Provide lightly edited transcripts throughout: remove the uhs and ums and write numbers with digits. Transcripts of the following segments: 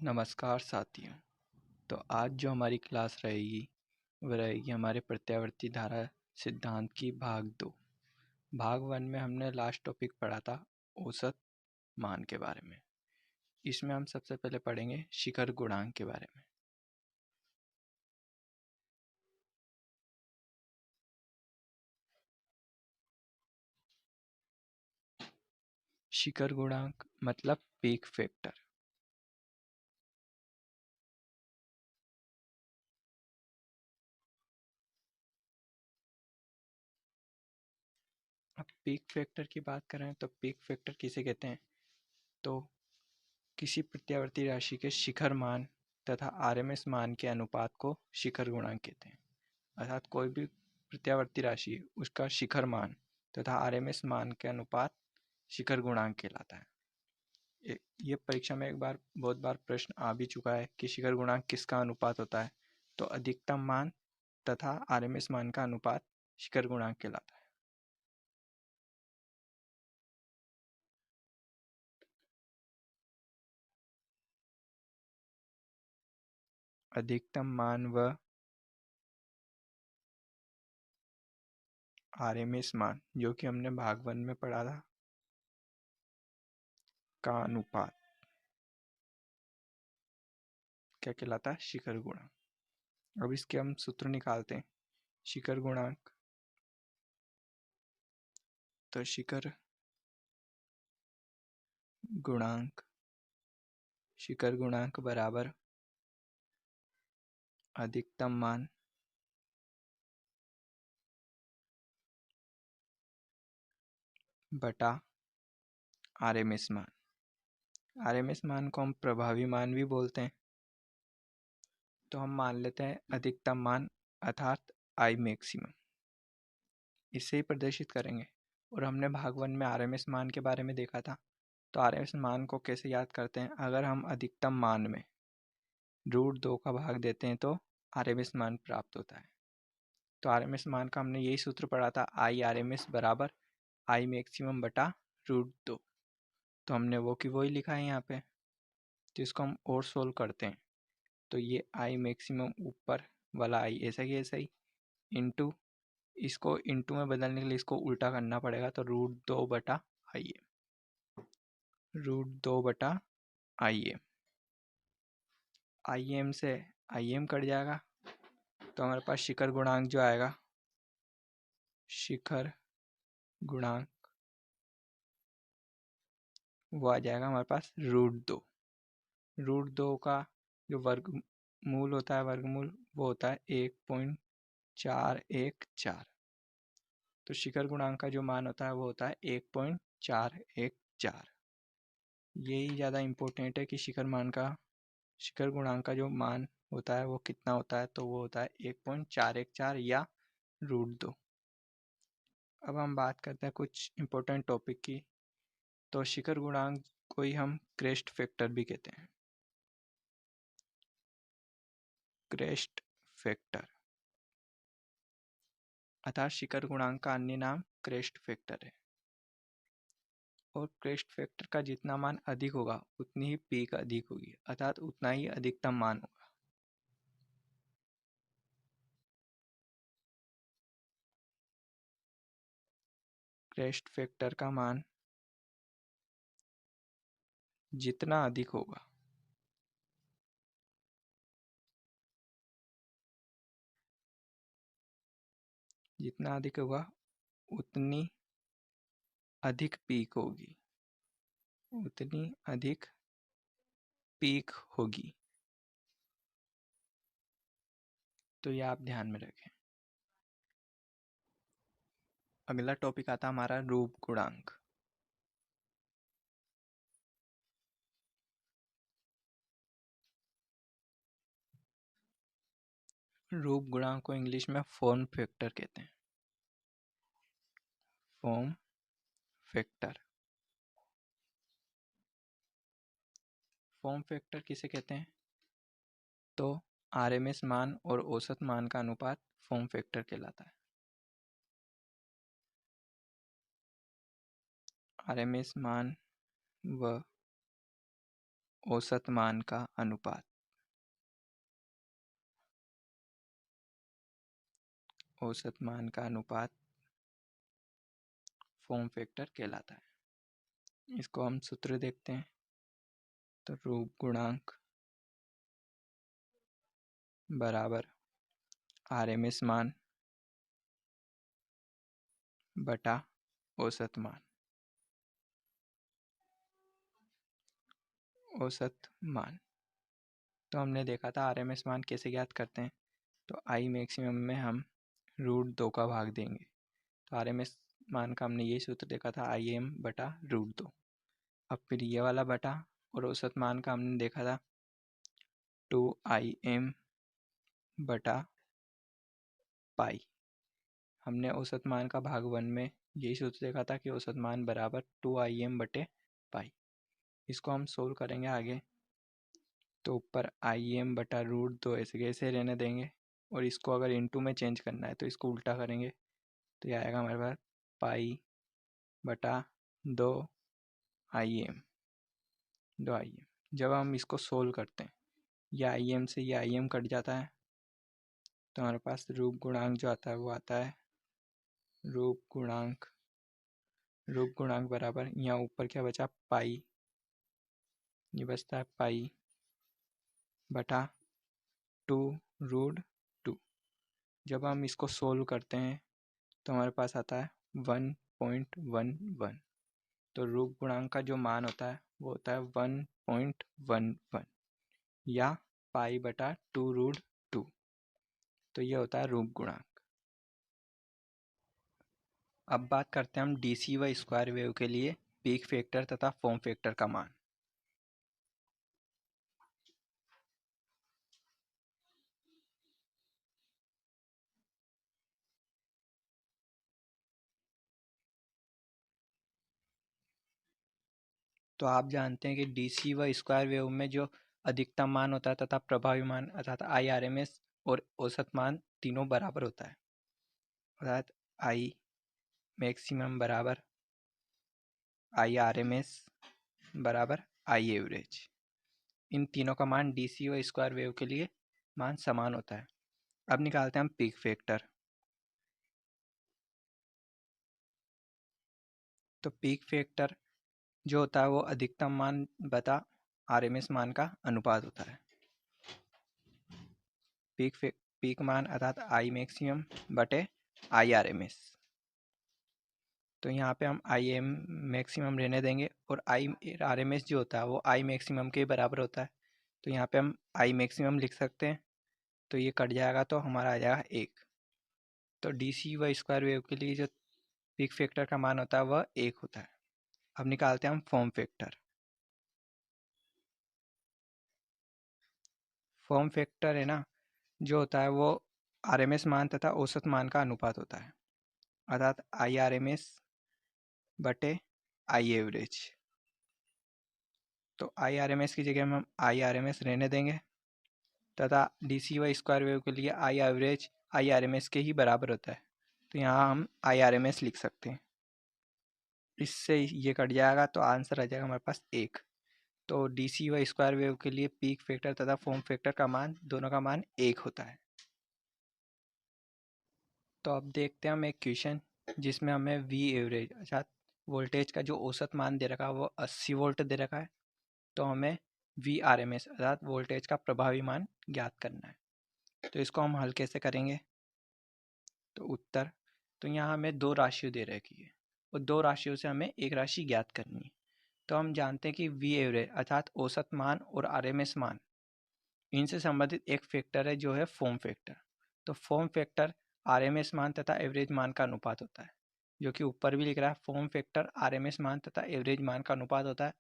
नमस्कार साथियों। तो आज जो हमारी क्लास रहेगी वह रहेगी हमारे प्रत्यावर्ती धारा सिद्धांत की भाग 2। भाग 1 में हमने लास्ट टॉपिक पढ़ा था औसत मान के बारे में। इसमें हम सबसे पहले पढ़ेंगे शिखर गुणांक के बारे में। शिखर गुणांक मतलब पीक फैक्टर। अब पीक फैक्टर की बात करें तो पीक फैक्टर किसे कहते हैं? तो किसी प्रत्यावर्ती राशि के शिखर मान तथा आरएमएस मान के अनुपात को शिखर गुणांक कहते हैं। अर्थात कोई भी प्रत्यावर्ती राशि उसका शिखर मान तथा आरएमएस मान के अनुपात शिखर गुणांक कहलाता है। ये परीक्षा में बहुत बार प्रश्न आ भी चुका है कि शिखर गुणांक किसका अनुपात होता है। तो अधिकतम मान तथा आरएमएस मान का अनुपात शिखर गुणांक कहलाता है। अधिकतम मान व आरएमएस मान जो कि हमने भाग 1 में पढ़ा था का अनुपात क्या कहलाता है? शिखर गुणांक। अब इसके हम सूत्र निकालते हैं। शिखर गुणांक तो शिखर गुणांक बराबर अधिकतम मान बटा आरएमएस मान। आरएमएस मान को हम प्रभावी मान भी बोलते हैं। तो हम मान लेते हैं अधिकतम मान अर्थात आई मैक्सिमम, इससे ही प्रदर्शित करेंगे। और हमने भाग 1 में आरएमएस मान के बारे में देखा था। तो आरएमएस मान को कैसे याद करते हैं? अगर हम अधिकतम मान में √2 का भाग देते हैं तो आरएमएस मान प्राप्त होता है। तो आरएमएस मान का हमने यही सूत्र पढ़ा था, आई आरएमएस बराबर आई मैक्सिमम बटा √2। तो हमने वो की वही लिखा है यहाँ पे। तो इसको हम और सोल्व करते हैं तो ये आई मैक्सिमम ऊपर वाला आई ऐसा ही इंटू इसको इंटू में बदलने के लिए इसको उल्टा करना पड़ेगा। तो √2 बटा आई एम, √2 बटा आई एम। आई एम से आई एम कट जाएगा तो हमारे पास शिखर गुणांक जो आएगा, शिखर गुणांक वो आ जाएगा हमारे पास √2। √2 का जो वर्गमूल होता है, वर्गमूल वो होता है 1.414। तो शिखर गुणांक का जो मान होता है वो होता है 1.414। यही ज़्यादा इम्पोर्टेंट है कि शिखर गुणांक का जो मान होता है वो कितना होता है। तो वो होता है 1.414 या √2। अब हम बात करते हैं कुछ इम्पोर्टेंट टॉपिक की। तो शिखर गुणांक को ही हम क्रेस्ट फैक्टर भी कहते हैं। क्रेस्ट फैक्टर अर्थात शिखर गुणांक का अन्य नाम क्रेस्ट फैक्टर है। और क्रेस्ट फैक्टर का जितना मान अधिक होगा उतनी ही पीक अधिक होगी, अर्थात उतना ही अधिकतम मान होगा। क्रेस्ट फैक्टर का मान जितना अधिक होगा उतनी अधिक पीक होगी, उतनी अधिक पीक होगी। तो ये आप ध्यान में रखें। अगला टॉपिक आता हमारा रूप गुणांक। रूप गुणांक को इंग्लिश में फॉर्म फैक्टर कहते हैं। Form factor. फॉर्म फैक्टर किसे कहते हैं? तो आरएमएस मान और औसत मान का अनुपात फॉर्म फैक्टर कहलाता है। आरएमएस मान व औसत मान का अनुपात। औसत मान का अनुपात फॉर्म फैक्टर कहलाता है। इसको हम सूत्र देखते हैं। तो रूप गुणांक बराबर आरएमएस मान बटा औसत मान। औसत मान तो हमने देखा था आरएमएस मान कैसे ज्ञात करते हैं। तो आई मैक्सिमम में हम √2 का भाग देंगे। तो आरएमएस मान का हमने ये सूत्र देखा था, IM बटा √2। अब फिर ये वाला बटा, और औसत मान का हमने देखा था 2IM बटा पाई। हमने औसत मान का भाग 1 में यही सूत्र देखा था कि औसत मान बराबर 2IM बटे पाई। इसको हम सोल्व करेंगे आगे। तो ऊपर IM बटा √2 ऐसे कैसे रहने देंगे, और इसको अगर इनटू में चेंज करना है तो इसको उल्टा करेंगे। तो ये आएगा हमारे पास पाई बटा 2IM। जब हम इसको सोल्व करते हैं, ये IM से ये IM कट जाता है, तो हमारे पास रूप गुणांक जो आता है वो आता है रूप गुणांक बराबर, यहाँ ऊपर क्या बचा पाई, ये बचता है पाई बटा 2√2। जब हम इसको सोल्व करते हैं तो हमारे पास आता है 1.11। तो रूप गुणांक का जो मान होता है वो होता है 1.11 या पाई बटा 2√2। तो ये होता है रूप गुणांक। अब बात करते हैं हम डीसी व स्क्वायर वेव के लिए पीक फैक्टर तथा फॉर्म फैक्टर का मान। तो आप जानते हैं कि डीसी व स्क्वायर वेव में जो अधिकतम मान होता है तथा प्रभावी मान अर्थात IRMS और औसत मान तीनों बराबर होता है। अर्थात आई मैक्सिमम बराबर IRMS बराबर आई एवरेज। इन तीनों का मान डीसी व स्क्वायर वेव के लिए मान समान होता है। अब निकालते हैं हम पीक फैक्टर। तो पीक फैक्टर जो होता है वो अधिकतम मान बता आरएमएस मान का अनुपात होता है। पीक मान अर्थात आई मैक्सिमम बटे आई आरएमएस। तो यहाँ पे हम आई एम मैक्सिमम रहने देंगे और आई आरएमएस जो होता है वो आई मैक्सिमम के बराबर होता है। तो यहाँ पे हम आई मैक्सिमम लिख सकते हैं। तो ये कट जाएगा तो हमारा आ जाएगा 1। तो डीसी व स्क्वायर वेव के लिए जो पीक फैक्टर का मान होता है वह 1 होता है। अब निकालते हैं हम फॉर्म फैक्टर। फॉर्म फैक्टर है ना जो होता है वो आरएमएस मान तथा औसत मान का अनुपात होता है। अर्थात आई आरएमएस बटे आई एवरेज। तो आई आरएमएस की जगह में हम आई आरएमएस रहने देंगे तथा डीसी व स्क्वायर वेव के लिए आई एवरेज आई आरएमएस के ही बराबर होता है। तो यहाँ हम आई आरएमएस लिख सकते हैं। इससे ये कट जाएगा तो आंसर आ जाएगा हमारे पास 1। तो डीसी व स्क्वायर वेव के लिए पीक फैक्टर तथा फॉर्म फैक्टर का मान दोनों का मान 1 होता है। तो अब देखते हैं हम एक क्वेश्चन जिसमें हमें वी एवरेज अर्थात वोल्टेज का जो औसत मान दे रखा है वो 80 वोल्ट दे रखा है। तो हमें वी आर एम एस अर्थात वोल्टेज का प्रभावी मान ज्ञात करना है। तो इसको हम हल कैसे करेंगे। तो उत्तर, तो यहाँ हमें 2 राशियाँ दे रखी है और 2 राशियों से हमें एक राशि ज्ञात करनी है। तो हम जानते हैं कि वी एवरेज अर्थात औसत मान और आर एम एस मान इनसे संबंधित एक फैक्टर है जो है फॉर्म फैक्टर। तो फॉर्म फैक्टर आरएमएस मान तथा एवरेज मान का अनुपात होता है, जो कि ऊपर भी लिख रहा है। फॉर्म फैक्टर आरएमएस मान तथा एवरेज मान का अनुपात होता है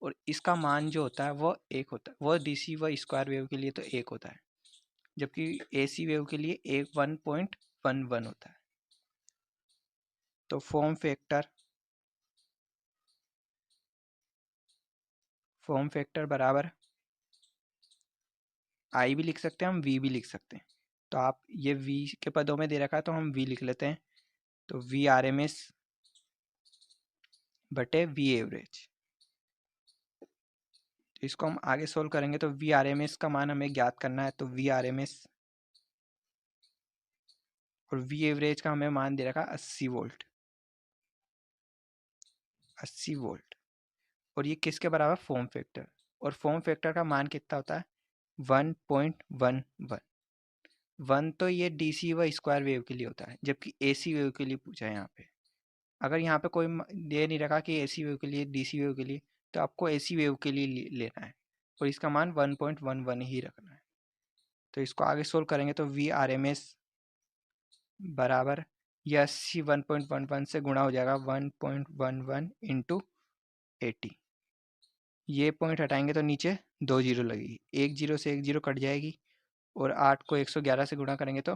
और इसका मान जो होता है वह 1 होता है। वह डीसी व स्क्वायर वेव के लिए तो 1 होता है, जबकि एसी वेव के लिए 1.11 होता है। तो फॉर्म फैक्टर बराबर आई भी लिख सकते हैं, हम वी भी लिख सकते हैं। तो आप ये वी के पदों में दे रखा है तो हम वी लिख लेते हैं। तो वी आर एम एस बटे वी एवरेज, इसको हम आगे सोल्व करेंगे तो वी आर एम एस का मान हमें ज्ञात करना है, तो वी आर एम एस और वी एवरेज का हमें मान दे रखा 80 वोल्ट, 80 वोल्ट। और ये किसके बराबर? Form factor. और फॉर्म फैक्टर का मान कितना होता है? 1.11। 1 तो ये डीसी व स्क्वायर वेव के लिए होता है, जबकि एसी वेव के लिए पूछा है यहाँ पे। अगर यहाँ पे कोई दे नहीं रखा कि एसी वेव के लिए, डीसी वेव के लिए, तो आपको एसी वेव के लिए लेना है और इसका मान 1.11 ही रखना है। तो इसको आगे सोल्व करेंगे तो वी आर एम एस बराबर ये 80 1.11 से गुणा हो जाएगा 1.11 इंटू 80। ये पॉइंट हटाएंगे तो नीचे 2 जीरो लगेगी, एक जीरो से एक जीरो कट जाएगी और 8 को 111 से गुणा करेंगे तो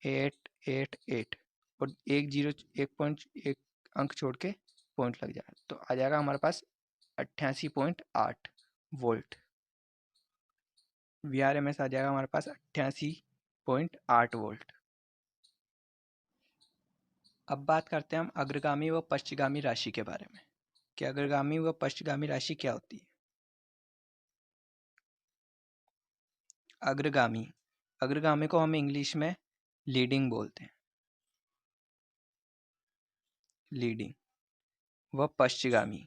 888 और एक जीरो, एक पॉइंट, एक अंक छोड़ के पॉइंट लग जाएगा, तो आ जाएगा हमारे पास 88.8 volt. V R M S आ जाएगा हमारे पास 88.8 वोल्ट। अब बात करते हैं हम अग्रगामी व पश्चगामी राशि के बारे में कि अग्रगामी व पश्चगामी राशि क्या होती है। अग्रगामी, अग्रगामी को हम इंग्लिश में लीडिंग बोलते हैं, लीडिंग। व पश्चगामी,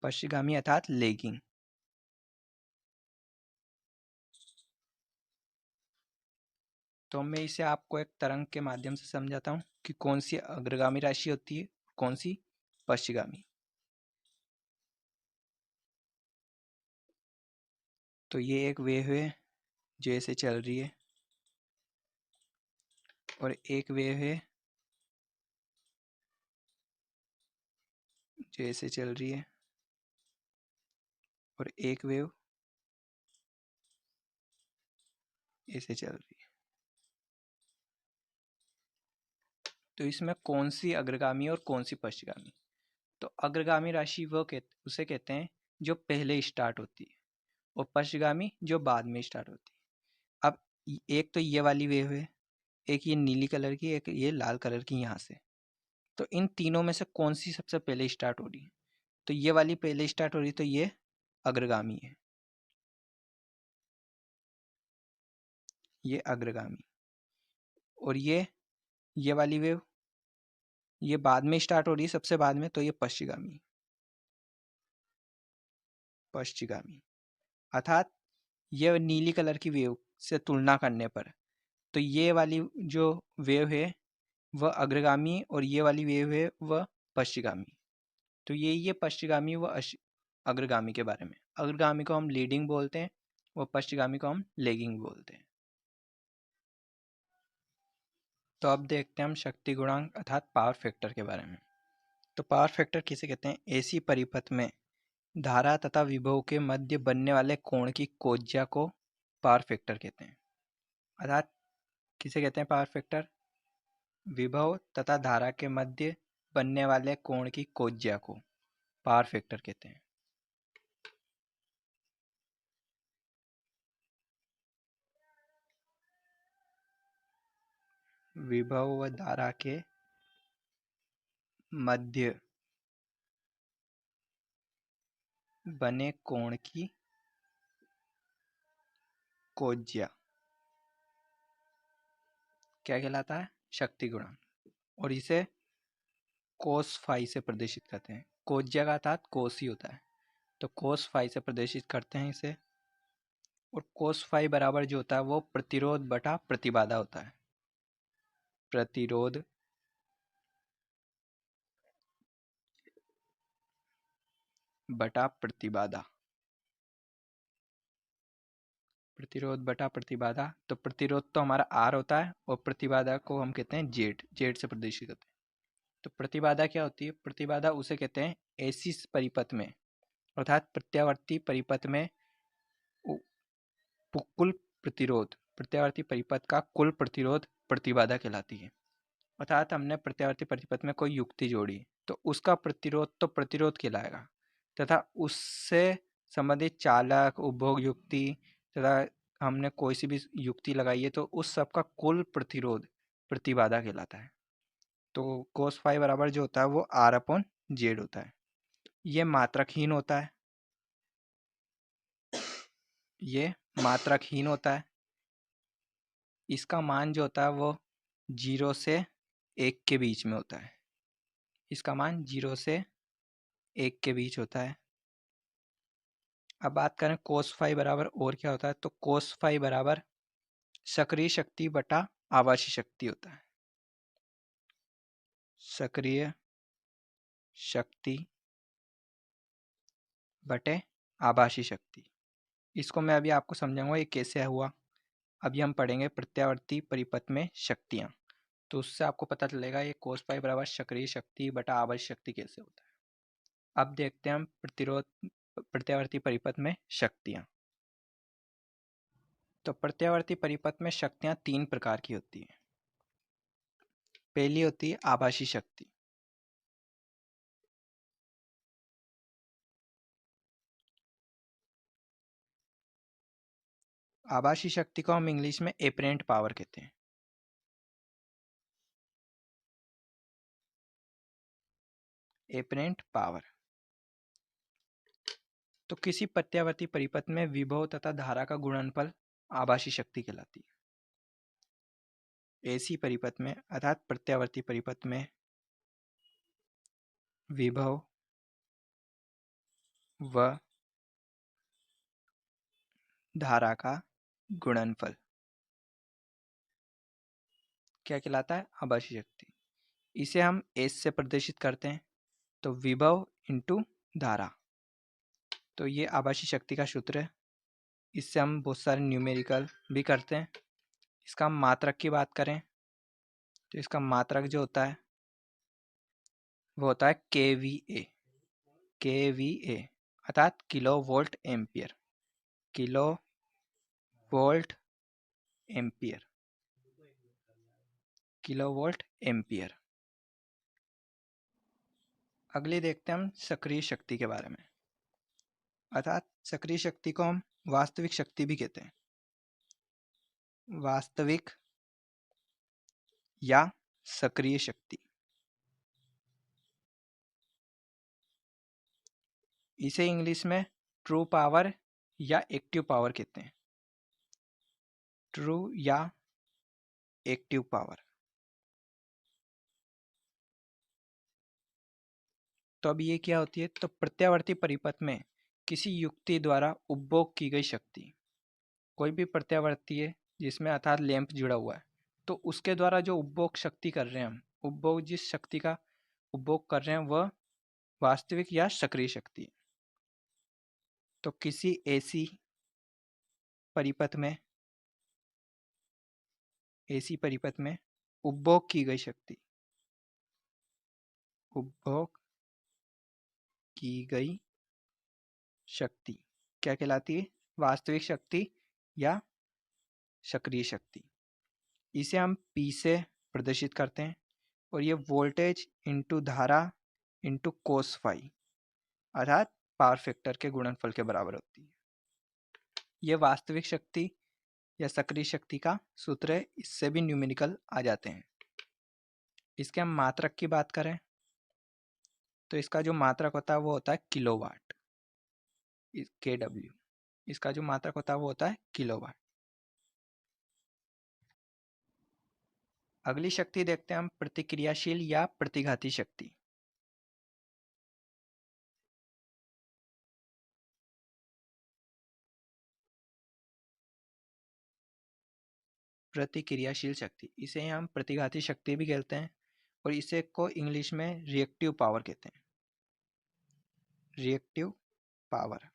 पश्चगामी अर्थात लेगिंग। तो मैं इसे आपको एक तरंग के माध्यम से समझाता हूँ कि कौन सी अग्रगामी राशि होती है, कौन सी पश्चगामी। तो ये एक वेव है जो ऐसे चल रही है और एक वेव है जो ऐसे चल रही है और एक वेव ऐसे चल रही है। तो इसमें कौन सी अग्रगामी और कौन सी पश्चगामी? तो अग्रगामी राशि वो उसे कहते हैं जो पहले स्टार्ट होती है और पश्चगामी जो बाद में स्टार्ट होती है। अब एक तो ये वाली वेव है, एक ये नीली कलर की, एक ये लाल कलर की यहाँ से। तो इन तीनों में से कौन सी सबसे पहले स्टार्ट हो रही है? तो ये वाली पहले स्टार्ट हो रही है, तो ये अग्रगामी है, ये अग्रगामी। और ये वाली वेव ये बाद में स्टार्ट हो रही है, सबसे बाद में, तो ये पश्चगामी, पश्चगामी। अर्थात ये नीली कलर की वेव से तुलना करने पर तो ये वाली जो वेव है वह अग्रगामी और ये वाली वेव है वह पश्चगामी। तो ये पश्चगामी व अग्रगामी के बारे में। अग्रगामी को हम लीडिंग बोलते हैं और पश्चगामी को हम लेगिंग बोलते हैं। तो अब देखते हैं हम शक्ति गुणांक अर्थात पावर फैक्टर के बारे में। तो पावर फैक्टर किसे कहते हैं? एसी परिपथ में धारा तथा विभव के मध्य बनने वाले कोण की कोज्या को पावर फैक्टर कहते हैं। अर्थात किसे कहते हैं पावर फैक्टर? विभव तथा धारा के मध्य बनने वाले कोण की कोज्या को पावर फैक्टर कहते हैं। विभव व धारा के मध्य बने कोण की कोज्या क्या कहलाता है? शक्ति गुणांक। और इसे कोस फाई से प्रदर्शित करते हैं। कोज्या का अर्थात कोस ही होता है, तो कोस फाई से प्रदर्शित करते हैं इसे। और कोस फाई बराबर जो होता है वो प्रतिरोध बटा प्रतिबाधा होता है। प्रतिरोध बटा प्रतिबाधा, प्रतिरोध बटा प्रतिबाधा। तो प्रतिरोध तो हमारा आर होता है और प्रतिबाधा को हम कहते हैं जेड, जेड से प्रदर्शित होते हैं। तो प्रतिबाधा क्या होती है? प्रतिबाधा उसे कहते हैं ऐसी परिपथ में अर्थात प्रत्यावर्ती परिपथ में कुल प्रतिरोध, प्रत्यावर्ती परिपथ का कुल प्रतिरोध प्रतिबाधा कहलाती है। अर्थात हमने प्रत्यावर्ती परिपथ में कोई युक्ति जोड़ी तो उसका प्रतिरोध तो प्रतिरोध कहलाएगा, तथा उससे संबंधित चालक, उपभोग युक्ति तथा हमने कोई सी भी युक्ति लगाई है तो उस सब का कुल प्रतिरोध प्रतिबाधा कहलाता है। तो कोस फाई बराबर जो होता है वो आर अपॉन जेड होता है। ये मात्रकहीन होता है, ये मात्रकहीन होता है। इसका मान जो होता है वो 0 से 1 के बीच में होता है। इसका मान 0 से 1 के बीच होता है। अब बात करें कोस फाई बराबर और क्या होता है, तो कोस फाई बराबर सक्रिय शक्ति बटा आभासी शक्ति होता है। सक्रिय शक्ति बटे आभासी शक्ति। इसको मैं अभी आपको समझाऊंगा ये कैसे हुआ। अभी हम पढ़ेंगे प्रत्यावर्ती परिपथ में शक्तियाँ, तो उससे आपको पता चलेगा ये कोस पाई बराबर सक्रिय शक्ति बटा आभासी शक्ति कैसे होता है। अब देखते हैं हम प्रत्यावर्ती परिपथ में शक्तियाँ। तो प्रत्यावर्ती परिपथ में शक्तियाँ 3 प्रकार की होती हैं। पहली होती है आभासी शक्ति। आभासी शक्ति को हम इंग्लिश में एपरेंट पावर कहते हैं। Apparent power. तो किसी प्रत्यावर्ती परिपथ में विभव तथा धारा का गुणनफल आभासी शक्ति कहलाती है। ऐसी परिपथ में अर्थात प्रत्यावर्ती परिपथ में विभव व धारा का गुणनफल क्या कहलाता है, आभासी शक्ति। इसे हम एस से प्रदर्शित करते हैं, तो विभव इंटू धारा। तो ये आभासी शक्ति का सूत्र है। इससे हम बहुत सारे न्यूमेरिकल भी करते हैं। इसका मात्रक की बात करें तो इसका मात्रक जो होता है वो होता है KVA। KVA अर्थात kilo volt ampere. Kilo volt ampere. Kilo volt ampere. अगली देखते हैं हम सक्रिय शक्ति के बारे में। अर्थात सक्रिय शक्ति को हम वास्तविक शक्ति भी कहते हैं। वास्तविक या सक्रिय शक्ति। इसे इंग्लिश में ट्रू पावर या एक्टिव पावर कहते हैं। ट्रू या एक्टिव पावर। तो अब ये क्या होती है, तो प्रत्यावर्ती परिपथ में किसी युक्ति द्वारा उपभोग की गई शक्ति। कोई भी प्रत्यावर्ती है जिसमें अर्थात लैंप जुड़ा हुआ है, तो उसके द्वारा जो उपभोग शक्ति कर रहे हैं हम, उपभोग जिस शक्ति का उपभोग कर रहे हैं वह वास्तविक या सक्रिय शक्ति है। तो किसी ऐसी परिपथ में उपभोग की गई शक्ति, उपभोग की गई शक्ति क्या कहलाती है, वास्तविक शक्ति या सक्रिय शक्ति। इसे हम P से प्रदर्शित करते हैं और ये वोल्टेज इंटू धारा इंटू कोस फाई अर्थात पावर फैक्टर के गुणनफल के बराबर होती है। ये वास्तविक शक्ति या सक्रिय शक्ति का सूत्र है। इससे भी न्यूमेरिकल आ जाते हैं। इसके हम मात्रक की बात करें तो इसका जो मात्रक होता है वो होता है किलोवाट। KW। इसका जो मात्रक होता है वो होता है किलोवाट। अगली शक्ति देखते हैं हम प्रतिक्रियाशील या प्रतिघाती शक्ति। प्रतिक्रियाशील शक्ति, इसे हम प्रतिघाती शक्ति भी कहते हैं और इसे को इंग्लिश में रिएक्टिव पावर कहते हैं। Reactive power.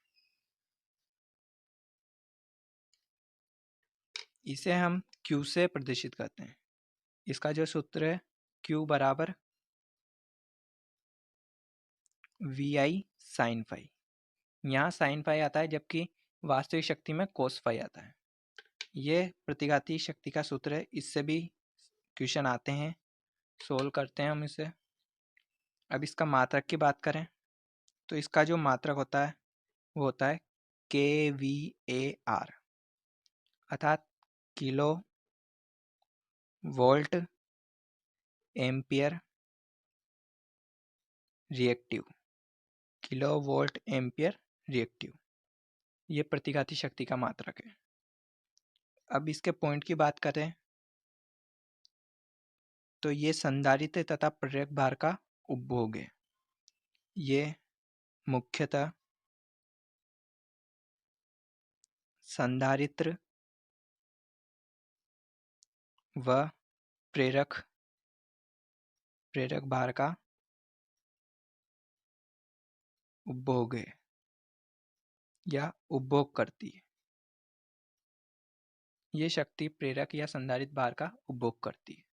इसे हम Q से प्रदर्शित करते हैं। इसका जो सूत्र है Q बराबर VI साइन फाई। यहाँ साइन फाई आता है जबकि वास्तविक शक्ति में कोस फाई आता है। ये प्रतिघाती शक्ति का सूत्र है। इससे भी क्वेश्चन आते हैं, सोल्व करते हैं हम इसे। अब इसका मात्रक की बात करें तो इसका जो मात्रक होता है वो होता है KVAR अर्थात kilo volt ampere reactive. Kilo volt ampere reactive. ये प्रतिघाती शक्ति का मात्रक है। अब इसके पॉइंट की बात करें तो ये संधारित्र तथा प्रेरक भार का उपभोग है। ये मुख्यतः संधारित्र व प्रेरक भार का उपभोग है या उपभोग करती है। ये शक्ति प्रेरक या संधारित्र भार का उपभोग करती है।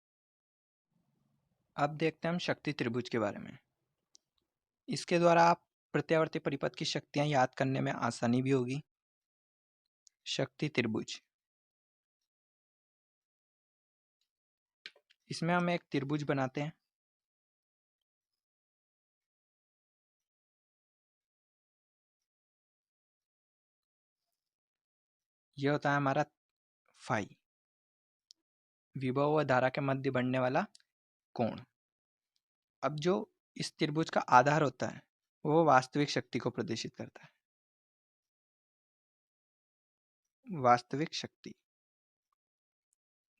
अब देखते हैं हम शक्ति त्रिभुज के बारे में। इसके द्वारा आप प्रत्यावर्ती परिपथ की शक्तियां याद करने में आसानी भी होगी। शक्ति त्रिभुज, इसमें हम एक त्रिभुज बनाते हैं। यह होता है हमारा फाई, विभव व धारा के मध्य बनने वाला कोण। अब जो इस त्रिभुज का आधार होता है वो वास्तविक शक्ति को प्रदर्शित करता है। वास्तविक शक्ति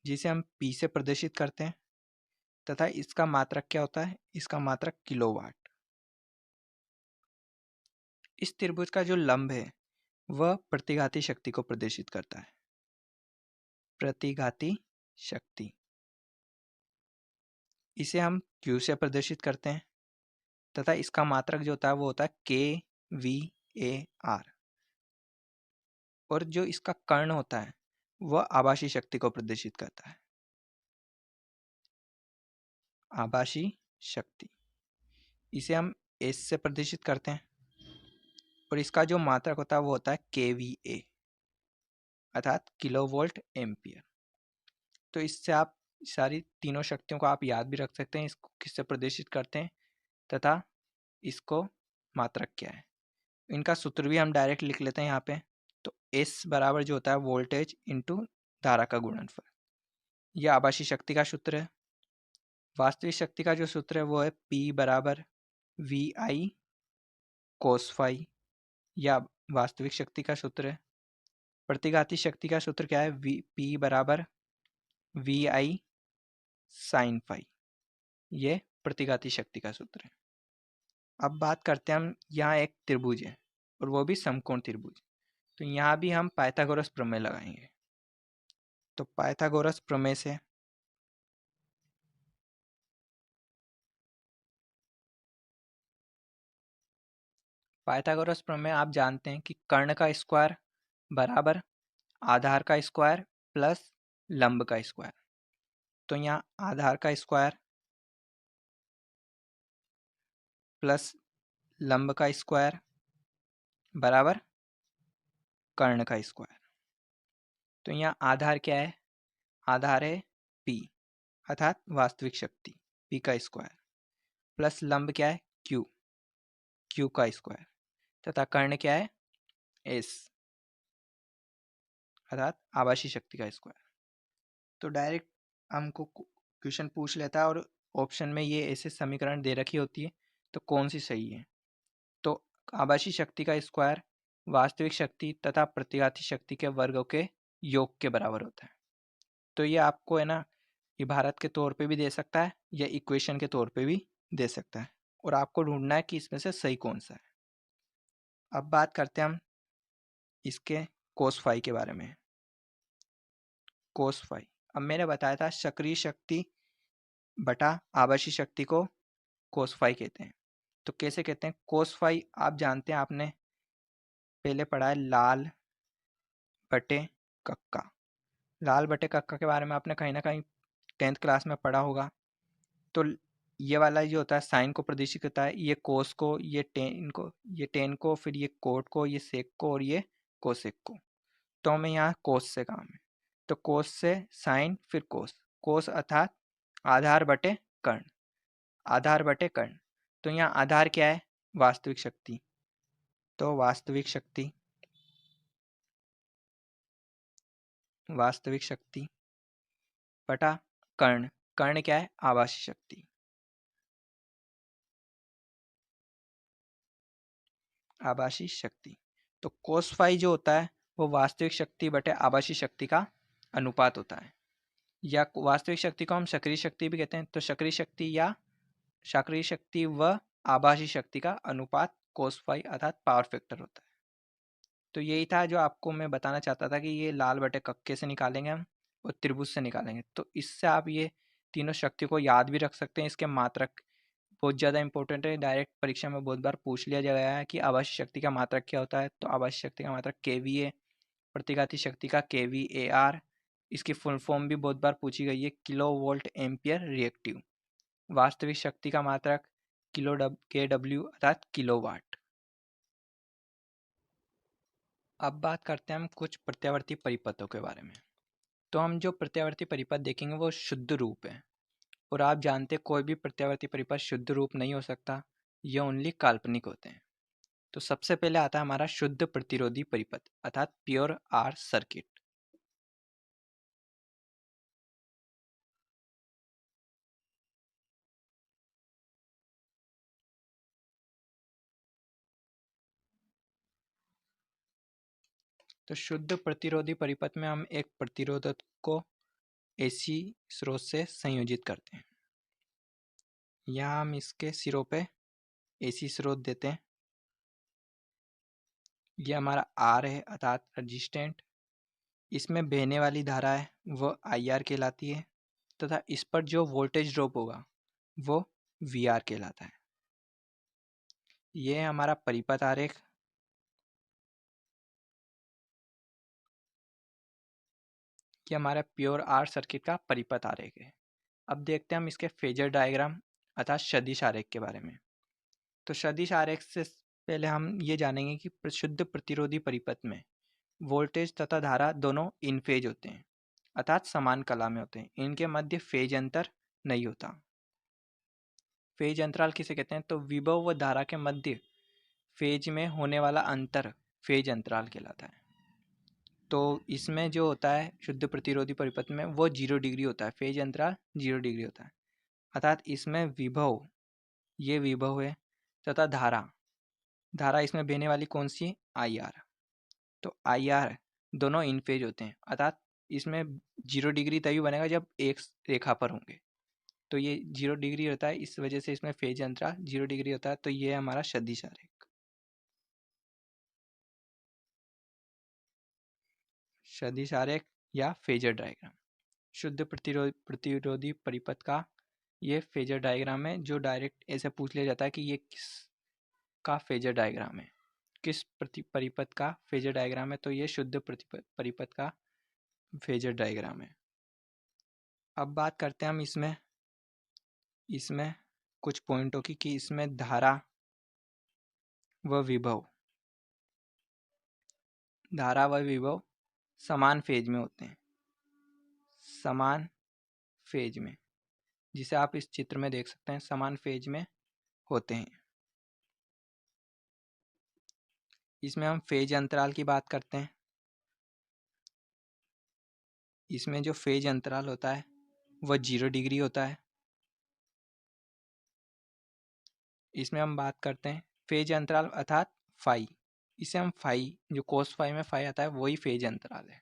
जिसे हम P से प्रदर्शित करते हैं, तथा इसका मात्रक क्या होता है? इसका मात्रक किलोवाट। इस त्रिभुज का जो लंब है वह प्रतिघाती शक्ति को प्रदर्शित करता है। प्रतिघाती शक्ति, इसे हम Q से प्रदर्शित करते हैं तथा इसका मात्रक जो होता है वो होता है kVAR। और जो इसका कर्ण होता है वह आभासी शक्ति को प्रदर्शित करता है। आभासी शक्ति, इसे हम S से प्रदर्शित करते हैं और इसका जो मात्रक होता है वो होता है kVA अर्थात किलो वोल्ट एम्पियर। तो इससे आप सारी तीनों शक्तियों को आप याद भी रख सकते हैं, इसको किससे प्रदर्शित करते हैं तथा इसको मात्रक क्या है। इनका सूत्र भी हम डायरेक्ट लिख लेते हैं यहाँ पे। तो S बराबर जो होता है वोल्टेज इंटू धारा का गुणनफल, यह आभासी शक्ति का सूत्र है। वास्तविक शक्ति का जो सूत्र है वो है P बराबर VI कोस फाई, या वास्तविक शक्ति का सूत्र है। प्रतिघाती शक्ति का सूत्र क्या है? P बराबर VI साइन फाई, ये प्रतिघाती शक्ति का सूत्र है। अब बात करते हैं हम, यहाँ एक त्रिभुज है और वो भी समकोण त्रिभुज। तो यहाँ भी हम पाइथागोरस प्रमेय लगाएंगे। तो पाइथागोरस प्रमेय से आप जानते हैं कि कर्ण का स्क्वायर बराबर आधार का स्क्वायर प्लस लंब का स्क्वायर। तो यहाँ आधार का स्क्वायर प्लस लंब का स्क्वायर बराबर कर्ण का स्क्वायर। तो यहाँ आधार क्या है? आधार है P अर्थात वास्तविक शक्ति P का स्क्वायर, प्लस लंब क्या है? Q का स्क्वायर, तथा कर्ण क्या है? S अर्थात आभासी शक्ति का स्क्वायर। तो डायरेक्ट हमको क्वेश्चन पूछ लेता है और ऑप्शन में ये ऐसे समीकरण दे रखी होती है, तो कौन सी सही है? तो आभासी शक्ति का स्क्वायर वास्तविक शक्ति तथा प्रतिघाती शक्ति के वर्गों के योग के बराबर होता है। तो ये आपको है ना इबारत के तौर पे भी दे सकता है या इक्वेशन के तौर पे भी दे सकता है, और आपको ढूंढना है कि इसमें से सही कौन सा है। अब बात करते हैं हम इसके कोस फाई के बारे में। कोस फाई, अब मैंने बताया था सक्रिय शक्ति बटा आभासी शक्ति को कोस फाई कहते हैं। तो कैसे कहते हैं? कोस फाई आप जानते हैं, आपने पहले पढ़ा है लाल बटे कक्का। लाल बटे कक्का के बारे में आपने कहीं ना कहीं 10th क्लास में पढ़ा होगा। तो ये वाला जो होता है साइन को प्रदर्शित करता है, ये कोस को, ये टेन को, फिर ये कोट को, ये सेक को और ये कोसेक को। तो हमें यहाँ कोस से काम है, तो कोस से साइन फिर कोस। कोस अर्थात आधार बटे कर्ण, आधार बटे कर्ण। तो यहाँ आधार क्या है? वास्तविक शक्ति। तो वास्तविक शक्ति बटा कर्ण, कर्ण क्या है? आभासी शक्ति। आभासी शक्ति। तो कोस फाई जो होता है वो वास्तविक शक्ति बटे आभासी शक्ति का अनुपात होता है, या वास्तविक शक्ति को हम सक्रिय शक्ति भी कहते हैं। तो सक्रिय शक्ति व आभासी शक्ति का अनुपात कोस फाई अर्थात पावर फैक्टर होता है। तो यही था जो आपको मैं बताना चाहता था कि ये लाल बटे कक्के से निकालेंगे हम और त्रिभुज से निकालेंगे। तो इससे आप ये तीनों शक्ति को याद भी रख सकते हैं। इसके मात्रक बहुत ज़्यादा इंपॉर्टेंट है, डायरेक्ट परीक्षा में बहुत बार पूछ लिया गया है कि आभासी शक्ति का मात्रक क्या होता है। तो आभासी शक्ति का मात्रक केवीए, प्रतिघाती शक्ति का केवीएआर। इसकी फुल फॉर्म भी बहुत बार पूछी गई है, किलो वोल्ट एम्पियर रिएक्टिव। वास्तविक शक्ति का मात्रक केडब्ल्यू अर्थात किलोवाट। अब बात करते हैं हम कुछ प्रत्यावर्ती परिपथों के बारे में। तो हम जो प्रत्यावर्ती परिपथ देखेंगे वो शुद्ध रूप है, और आप जानते हैं कोई भी प्रत्यावर्ती परिपथ शुद्ध रूप नहीं हो सकता, ये ओनली काल्पनिक होते हैं। तो सबसे पहले आता है हमारा शुद्ध प्रतिरोधी परिपथ अर्थात प्योर आर सर्किट। तो शुद्ध प्रतिरोधी परिपथ में हम एक प्रतिरोधक को एसी स्रोत से संयोजित करते हैं। यहाँ हम इसके सिरों पे एसी स्रोत देते हैं। ये हमारा आर है अर्थात रजिस्टेंट। इसमें बहने वाली धारा है वो आई आर कहलाती है, तथा इस पर जो वोल्टेज ड्रॉप होगा वो वी आर कहलाता है। ये है हमारा परिपथ आरेख। ये हमारा प्योर आर सर्किट का परिपथ आरेख है। अब देखते हैं हम इसके फेजर डायग्राम अर्थात सदिश आरेख के बारे में। तो सदिश आरेख से पहले हम ये जानेंगे कि शुद्ध प्रतिरोधी परिपथ में वोल्टेज तथा धारा दोनों इन फेज होते हैं अर्थात समान कला में होते हैं। इनके मध्य फेज अंतर नहीं होता। फेज अंतराल किसे कहते हैं? तो विभव व धारा के मध्य फेज में होने वाला अंतर फेज अंतराल कहलाता है। तो इसमें जो होता है शुद्ध प्रतिरोधी परिपथ में वो 0 डिग्री होता है, फेज अंतराल 0 डिग्री होता है। अर्थात इसमें विभव, ये विभव है, तथा धारा इसमें बहने वाली कौन सी? I R. तो आई आर दोनों इन फेज होते हैं, अर्थात इसमें 0 डिग्री तभी बनेगा जब एक रेखा पर होंगे। तो ये 0 डिग्री होता है, इस वजह से इसमें फेज अंतराल 0 डिग्री होता है। तो ये है हमारा सदिश आरेख। सदिश आरेख या फेजर डायग्राम। शुद्ध प्रतिरोधी परिपथ का ये फेजर डायग्राम है, जो डायरेक्ट ऐसे पूछ लिया जाता है कि ये किस का फेजर डायग्राम है, किस परिपथ का फेजर डायग्राम है। तो ये शुद्ध परिपथ का फेजर डायग्राम है। अब बात करते हैं हम इसमें इसमें कुछ पॉइंटों की कि इसमें धारा व विभव समान फेज में होते हैं, समान फेज में, जिसे आप इस चित्र में देख सकते हैं, समान फेज में होते हैं। इसमें हम फेज अंतराल की बात करते हैं। इसमें जो फेज अंतराल होता है वह 0 डिग्री होता है। इसमें हम बात करते हैं फेज अंतराल अर्थात फाई। इसे हम फाई, जो कोस फाई में फाई आता है वही फेज अंतराल है।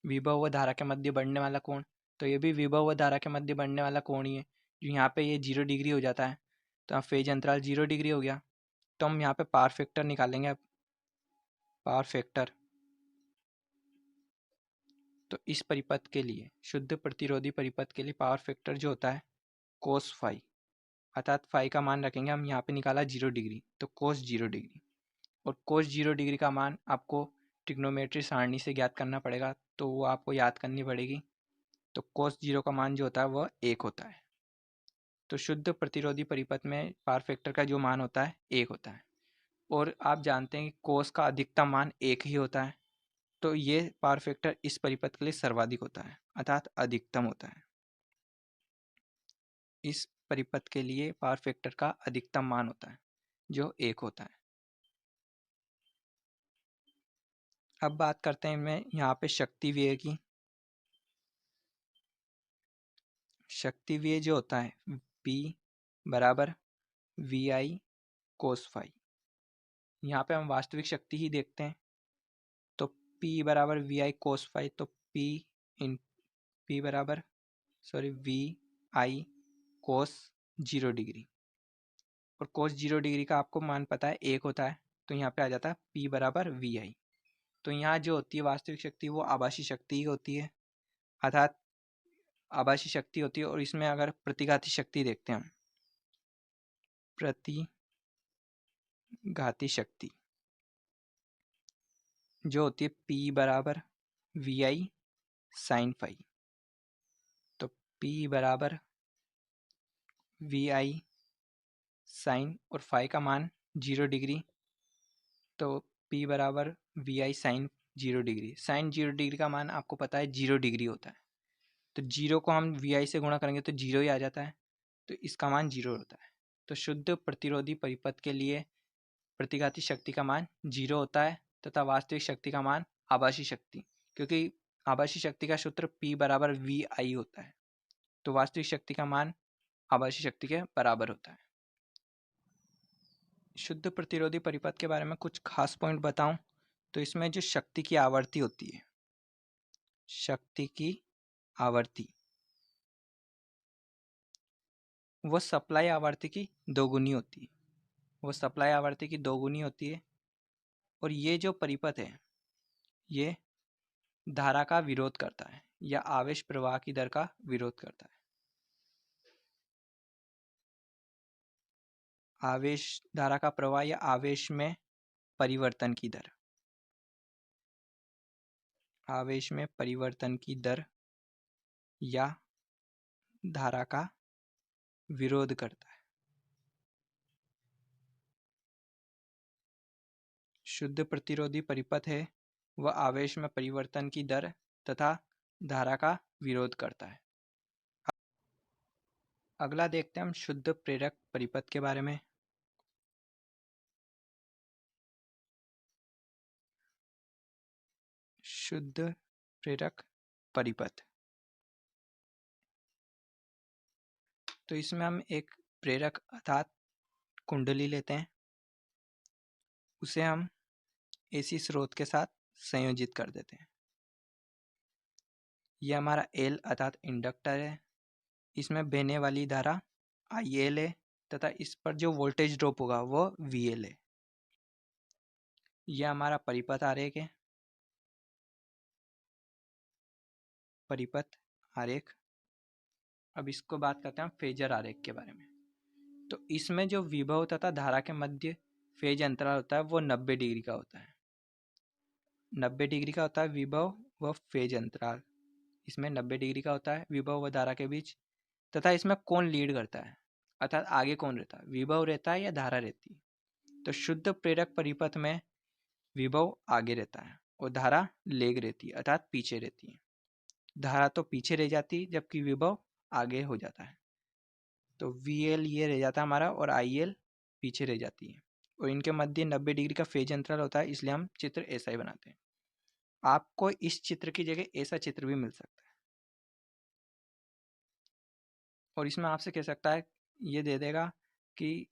विभव व धारा के मध्य बढ़ने वाला कोण, तो ये भी विभव व धारा के मध्य बढ़ने वाला कोण ही है। जो यहाँ पे ये 0 डिग्री हो जाता है, तो यहाँ फेज अंतराल 0 डिग्री हो गया। तो हम यहाँ पे पावर फैक्टर निकालेंगे। अब पावर फैक्टर, तो इस परिपथ के लिए, शुद्ध प्रतिरोधी परिपथ के लिए पावर फैक्टर जो होता है कोस फाई, अर्थात फाई का मान रखेंगे हम। यहाँ पे निकाला 0 डिग्री, तो कोस 0 डिग्री, और कोस 0 डिग्री का मान आपको ट्रिग्नोमेट्री सारणी से ज्ञात करना पड़ेगा, तो वो आपको याद करनी पड़ेगी। तो कोस 0 का मान जो होता है वह 1 होता है। तो शुद्ध प्रतिरोधी परिपथ में पावर फैक्टर का जो मान होता है 1 होता है। और आप जानते हैं कि कोस का अधिकतम मान 1 ही होता है। तो ये पावर फैक्टर इस परिपथ के लिए सर्वाधिक होता है अर्थात अधिकतम होता है। इस परिपथ के लिए पावर फैक्टर का अधिकतम मान होता है जो 1 होता है। अब बात करते हैं मैं यहाँ पे शक्ति व्यय की। शक्ति व्यय जो होता है P बराबर वी आई कोस फाई। यहाँ पे हम वास्तविक शक्ति ही देखते हैं, तो P बराबर वी आई कोस फाई, तो P बराबर वी आई कोस 0 डिग्री, और कोस 0 डिग्री का आपको मान पता है 1 होता है, तो यहाँ पे आ जाता है P बराबर वी आई। तो यहाँ जो होती है वास्तविक शक्ति वो आभासी शक्ति ही होती है, अर्थात आभासी शक्ति होती है। और इसमें अगर प्रतिघाती शक्ति देखते हैं हम, प्रतिघाती शक्ति जो होती है P बराबर वी आई साइन फाई, तो P बराबर वी आई साइन और फाई का मान 0 डिग्री, तो P बराबर V I sine 0 degree. Sine 0 degree का मान आपको पता है 0 डिग्री होता है, तो 0 को हम वी आई से गुणा करेंगे तो 0 ही आ जाता है, तो इसका मान 0 होता है। तो शुद्ध प्रतिरोधी परिपथ के लिए प्रतिघाती शक्ति का मान 0 होता है, तथा वास्तविक शक्ति का मान आभासी शक्ति, क्योंकि आभासी शक्ति का सूत्र P बराबर वी आई होता है, तो वास्तविक शक्ति का मान आभासी शक्ति के बराबर होता है। शुद्ध प्रतिरोधी परिपथ के बारे में कुछ खास पॉइंट बताऊं तो इसमें जो शक्ति की आवृत्ति होती है, शक्ति की आवृत्ति वो सप्लाई आवृत्ति की दोगुनी होती है, वो सप्लाई आवृत्ति की दोगुनी होती है। और ये जो परिपथ है ये धारा का विरोध करता है या आवेश प्रवाह की दर का विरोध करता है। आवेश धारा का प्रवाह या आवेश में परिवर्तन की दर, आवेश में परिवर्तन की दर या धारा का विरोध करता है। शुद्ध प्रतिरोधी परिपथ है वह आवेश में परिवर्तन की दर तथा धारा का विरोध करता है। अगला देखते हैं हम शुद्ध प्रेरक परिपथ के बारे में। शुद्ध प्रेरक परिपथ, तो इसमें हम एक प्रेरक अर्थात कुंडली लेते हैं, उसे हम एसी स्रोत के साथ संयोजित कर देते हैं। यह हमारा एल अर्थात इंडक्टर है, इसमें बहने वाली धारा आई एल है तथा इस पर जो वोल्टेज ड्रॉप होगा वो वी एल है। यह हमारा परिपथ आरेख है, परिपथ आरेख। अब इसको बात करते हैं हम फेजर आरेख के बारे में। तो इसमें जो विभव तथा धारा के मध्य फेज अंतराल होता है वो 90 डिग्री का होता है। 90 डिग्री का होता है विभव व फेज अंतराल, इसमें 90 डिग्री का होता है विभव व धारा के बीच। तथा इसमें कौन लीड करता है अर्थात आगे कौन रहता है, विभव रहता है या धारा रहती है। तो शुद्ध प्रेरक परिपथ में विभव आगे रहता है और धारा लेग रहती है अर्थात पीछे रहती है। धारा तो पीछे रह जाती है जबकि विभव आगे हो जाता है। तो वी एल ये रह जाता है हमारा और आई एल पीछे रह जाती है, और इनके मध्य 90 डिग्री का फेज अंतराल होता है, इसलिए हम चित्र ऐसा ही बनाते हैं। आपको इस चित्र की जगह ऐसा चित्र भी मिल सकता है, और इसमें आपसे कह सकता है ये दे देगा कि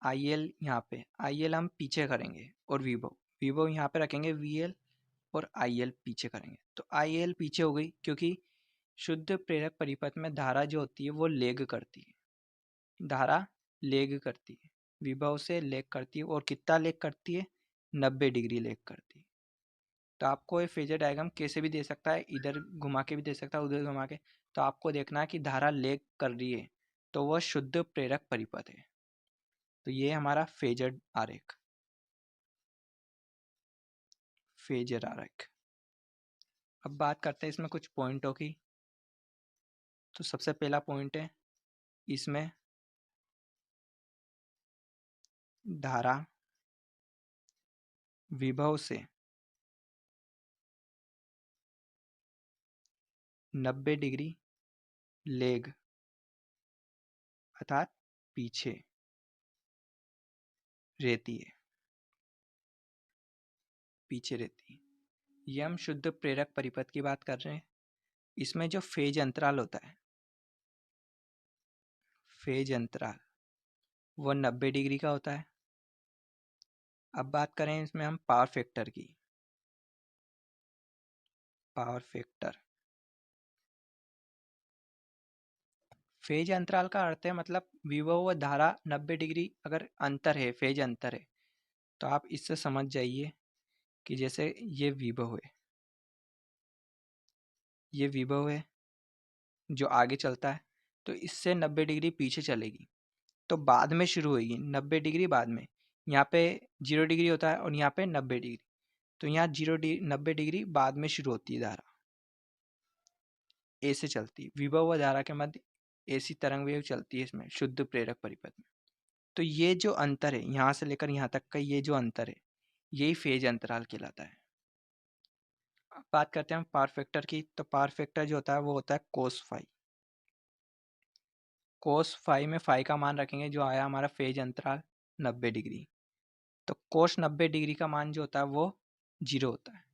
आई एल यहाँ पे, आई एल हम पीछे करेंगे और विभव विभव यहाँ पे रखेंगे वी एल, और आई एल पीछे करेंगे। तो आई एल पीछे हो गई क्योंकि शुद्ध प्रेरक परिपथ में धारा जो होती है वो लेग करती है, धारा लेग करती है, विभव से लेग करती है। और कितना लेग करती है, 90 डिग्री लेग करती है। तो आपको ये फेजर डायग्राम कैसे भी दे सकता है, इधर घुमा के भी दे सकता है, उधर घुमा के। तो आपको देखना है कि धारा लेग कर रही है तो वह शुद्ध प्रेरक परिपथ है। तो ये हमारा फेजर आरेख, फेजर आरेख। अब बात करते हैं इसमें कुछ पॉइंटों की। तो सबसे पहला पॉइंट है इसमें धारा विभव से 90 डिग्री लेग अर्थात पीछे रहती है, पीछे रहती है। ये हम शुद्ध प्रेरक परिपथ की बात कर रहे हैं। इसमें जो फेज अंतराल होता है, फेज अंतराल वो 90 डिग्री का होता है। अब बात करें इसमें हम पावर फैक्टर की। पावर फैक्टर, फेज अंतराल का अर्थ है मतलब विभव व धारा 90 डिग्री अगर अंतर है, फेज अंतर है, तो आप इससे समझ जाइए कि जैसे ये विभव है, ये विभव है जो आगे चलता है, तो इससे 90 डिग्री पीछे चलेगी, तो बाद में शुरू होगी 90 डिग्री बाद में। यहाँ पे 0 डिग्री होता है और यहाँ पे 90 डिग्री, तो यहाँ 90 डिग्री बाद में शुरू होती है धारा, ए से चलती है। विभव व धारा के मध्य ऐसी तरंग वेव चलती है इसमें शुद्ध प्रेरक परिपथ में। तो ये जो अंतर है यहाँ से लेकर यहाँ तक का, ये जो अंतर है यही फेज अंतराल कहलाता है। अब बात करते हैं हम पावर फैक्टर की। तो पावर फैक्टर जो होता है वो होता है कोस फाई। कोस फाई में फाई का मान रखेंगे जो आया हमारा फेज अंतराल 90 डिग्री, तो कोस 90 डिग्री का मान जो होता है वो 0 होता है।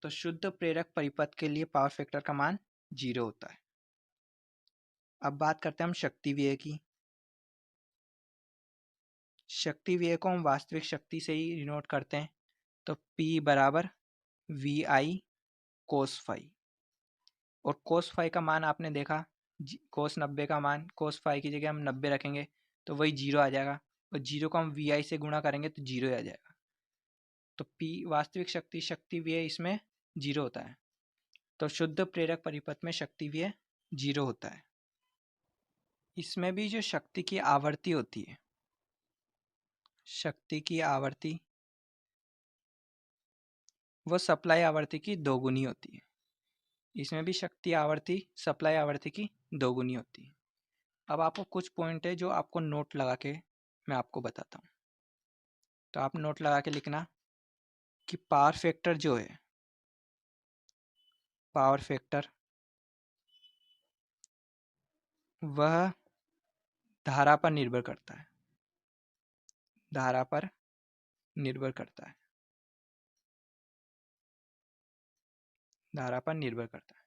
तो शुद्ध प्रेरक परिपथ के लिए पावर फैक्टर का मान 0 होता है। अब बात करते हैं हम शक्ति व्यय की। शक्ति व्यय को हम वास्तविक शक्ति से ही डिनोट करते हैं, तो P बराबर वी आई कोस फाई। और कोस फाई का मान आपने देखा, कोस 90 का मान कोस फाई की जगह हम 90 रखेंगे तो वही 0 आ जाएगा, और 0 को हम वी आई से गुणा करेंगे तो 0 आ जाएगा। तो P वास्तविक शक्ति, शक्ति व्यय इसमें 0 होता है। तो शुद्ध प्रेरक परिपथ में शक्ति व्यय 0 होता है। इसमें भी जो शक्ति की आवृत्ति होती है, शक्ति की आवृत्ति वो सप्लाई आवृत्ति की दोगुनी होती है। इसमें भी शक्ति आवृत्ति सप्लाई आवृत्ति की दोगुनी होती है। अब आपको कुछ पॉइंट है जो आपको नोट लगा के मैं आपको बताता हूँ, तो आप नोट लगा के लिखना कि पावर फैक्टर जो है, पावर फैक्टर वह धारा पर निर्भर करता है, धारा पर निर्भर करता है, धारा पर निर्भर करता है।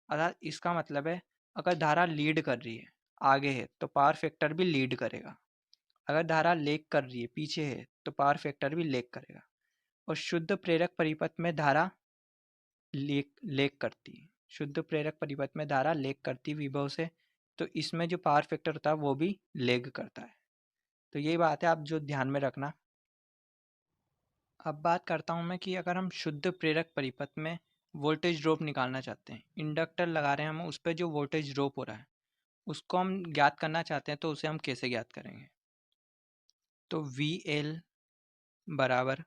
अर्थात इसका मतलब है अगर धारा लीड कर रही है, आगे है, तो पावर फैक्टर भी लीड करेगा। अगर धारा लेग कर रही है, पीछे है, तो पावर फैक्टर भी लेग करेगा। और शुद्ध प्रेरक परिपथ में धारा लेग करती है, शुद्ध प्रेरक परिपथ में धारा लेग करती है विभव से, तो इसमें जो पावर फैक्टर होता है वो भी लेग करता है। तो यही बात है, आप जो ध्यान में रखना। अब बात करता हूँ मैं कि अगर हम शुद्ध प्रेरक परिपथ में वोल्टेज ड्रॉप निकालना चाहते हैं, इंडक्टर लगा रहे हैं हम, उस पर जो वोल्टेज ड्रॉप हो रहा है उसको हम ज्ञात करना चाहते हैं, तो उसे हम कैसे ज्ञात करेंगे? तो वी एल बराबर,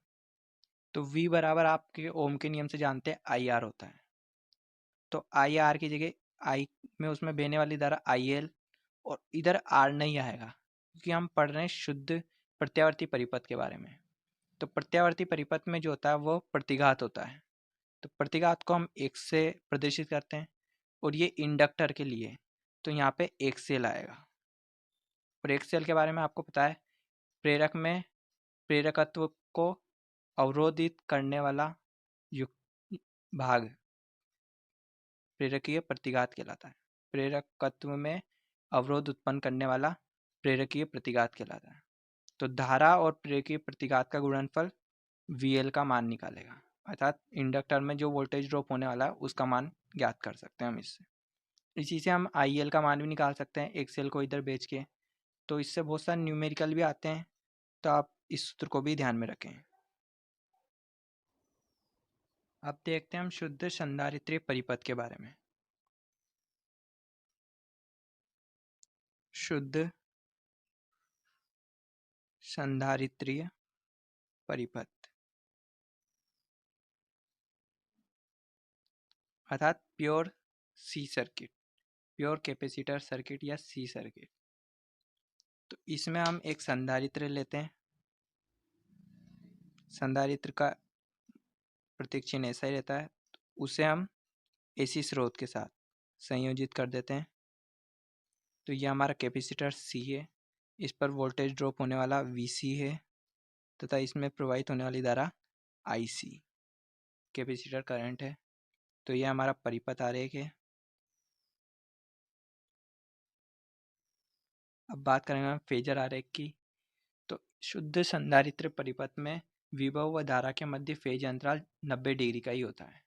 तो V बराबर आपके ओम के नियम से जानते हैं आई आर होता है। तो आई आर की जगह आई में उसमें बहने वाली धारा आई एल, और इधर आर नहीं आएगा क्योंकि हम पढ़ रहे हैं शुद्ध प्रत्यावर्ती परिपथ के बारे में। तो प्रत्यावर्ती परिपथ में जो होता है वो प्रतिघात होता है, तो प्रतिघात को हम एक से प्रदर्शित करते हैं। और ये इंडक्टर के लिए तो यहाँ पे एक सेल आएगा। और एक सेल के बारे में आपको पता है, प्रेरक में प्रेरकत्व को अवरोधित करने वाला युक्त भाग प्रेरकीय प्रतिघात कहलाता है। प्रेरकत्व में अवरोध उत्पन्न करने वाला प्रेरकीय प्रतिघात कहलाता है। तो धारा और प्रेरकीय प्रतिघात का गुणनफल VL का मान निकालेगा, अर्थात इंडक्टर में जो वोल्टेज ड्रॉप होने वाला है उसका मान ज्ञात कर सकते हैं हम इससे। इसी से हम IL का मान भी निकाल सकते हैं एक सेल को इधर बेच के। तो इससे बहुत सारे न्यूमेरिकल भी आते हैं, तो आप इस सूत्र को भी ध्यान में रखें। अब देखते हैं हम शुद्ध संधारित्रीय परिपथ के बारे में। शुद्ध संधारित्रीय परिपथ अर्थात pure C circuit, pure capacitor circuit या सी सर्किट। तो इसमें हम एक संधारित्र लेते हैं, संधारित्र का प्रतीक चिन्ह ऐसा ही रहता है, तो उसे हम AC स्रोत के साथ संयोजित कर देते हैं। तो यह हमारा कैपेसिटर C है, इस पर वोल्टेज ड्रॉप होने वाला VC है तथा इसमें प्रवाहित होने वाली धारा IC कैपेसिटर करंट है। तो यह हमारा परिपथ आरेख है। अब बात करेंगे हम फेजर आरेख की। तो शुद्ध संधारित्र परिपथ में विभव व धारा के मध्य फेज अंतराल 90 डिग्री का ही होता है,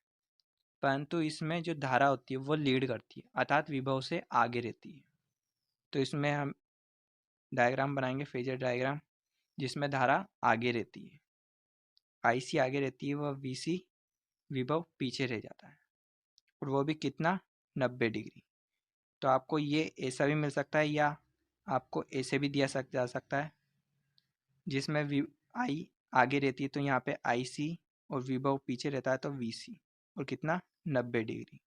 परंतु इसमें जो धारा होती है वो लीड करती है, अर्थात विभव से आगे रहती है। तो इसमें हम डायग्राम बनाएंगे, फेजर डायग्राम, जिसमें धारा आगे रहती है, आईसी आगे रहती है, वह वीसी विभव पीछे रह जाता है, और वो भी कितना, 90 डिग्री। तो आपको ये ऐसा भी मिल सकता है, या आपको ऐसे भी दिया जा सकता है, जिसमें आई आगे रहती है तो यहाँ पे आई सी, और विभव पीछे रहता है तो वी सी, और कितना, 90 डिग्री,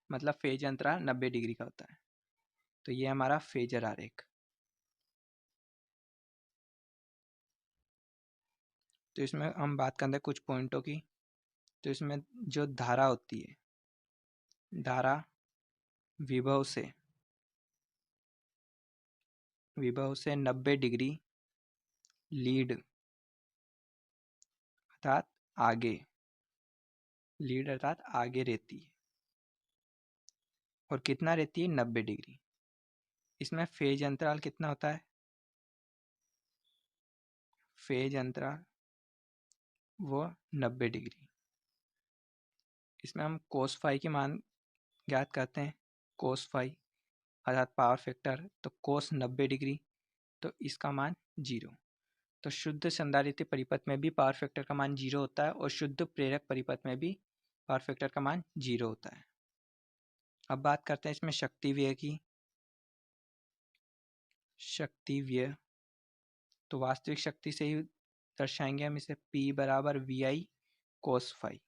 मतलब फेज अंतराल 90 डिग्री का होता है। तो ये हमारा फेजर आरेख। तो इसमें हम बात करते हैं कुछ पॉइंटों की। तो इसमें जो धारा होती है, धारा विभव से 90 डिग्री लीड, अर्थात आगे, लीड अर्थात आगे रहती है, और कितना रहती है, 90 डिग्री। इसमें फेज अंतराल कितना होता है, फेज अंतराल वो 90 डिग्री। इसमें हम कोस फाई की मान ज्ञात करते हैं, कोस फाई अर्थात पावर फैक्टर, तो कोस 90 डिग्री, तो इसका मान 0। तो शुद्ध संधारित्र परिपथ में भी पावर फैक्टर का मान 0 होता है, और शुद्ध प्रेरक परिपथ में भी पावर फैक्टर का मान 0 होता है। अब बात करते हैं इसमें शक्ति व्यय की। शक्ति व्यय तो वास्तविक शक्ति से ही दर्शाएंगे हम इसे, P बराबर वी आई कोस फाई।